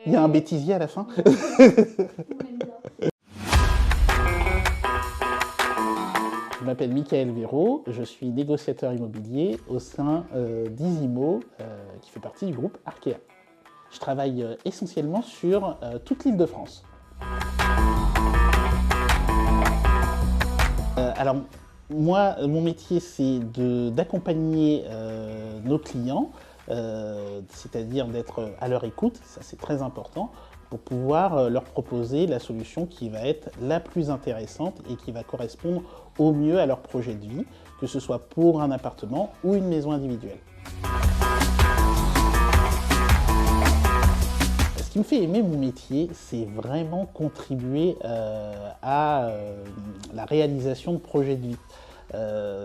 Il y a un bêtisier à la fin. On aime bien. Je m'appelle Michael Véraud, je suis négociateur immobilier au sein d'Isimo, qui fait partie du groupe Arkea. Je travaille essentiellement sur toute l'Île-de-France. Alors, moi, mon métier, c'est d'accompagner nos clients, c'est-à-dire d'être à leur écoute, ça c'est très important, pour pouvoir leur proposer la solution qui va être la plus intéressante et qui va correspondre au mieux à leur projet de vie, que ce soit pour un appartement ou une maison individuelle. Ce qui me fait aimer mon métier, c'est vraiment contribuer à la réalisation de projets de vie.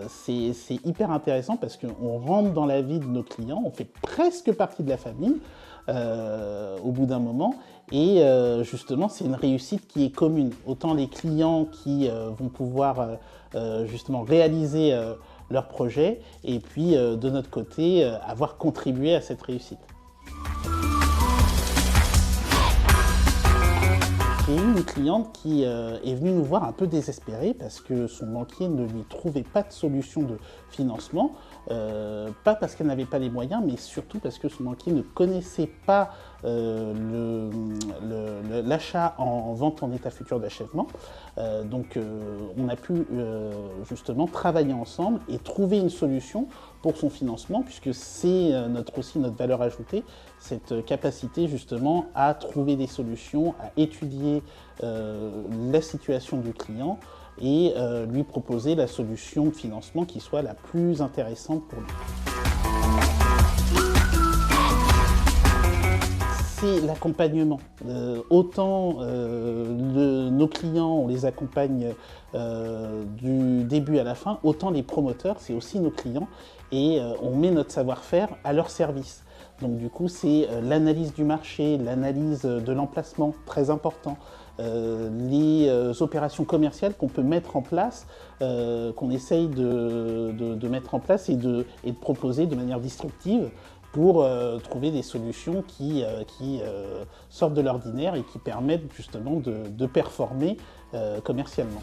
C'est hyper intéressant parce qu'on rentre dans la vie de nos clients, on fait presque partie de la famille au bout d'un moment, et justement c'est une réussite qui est commune. Autant les clients qui vont pouvoir justement réaliser leur projet, et puis de notre côté avoir contribué à cette réussite. J'ai eu une cliente qui est venue nous voir un peu désespérée parce que son banquier ne lui trouvait pas de solution de financement, pas parce qu'elle n'avait pas les moyens, mais surtout parce que son banquier ne connaissait pas l'achat en vente en état futur d'achèvement. Donc on a pu justement travailler ensemble et trouver une solution pour son financement, puisque c'est aussi notre valeur ajoutée, cette capacité justement à trouver des solutions, à étudier la situation du client et lui proposer la solution de financement qui soit la plus intéressante pour lui. C'est l'accompagnement. Autant nos clients, on les accompagne du début à la fin, autant les promoteurs, c'est aussi nos clients, et on met notre savoir-faire à leur service. Donc du coup, c'est l'analyse du marché, l'analyse de l'emplacement, très important, les opérations commerciales qu'on peut mettre en place, qu'on essaye de mettre en place et de proposer de manière disruptive pour trouver des solutions qui sortent de l'ordinaire et qui permettent justement de performer commercialement.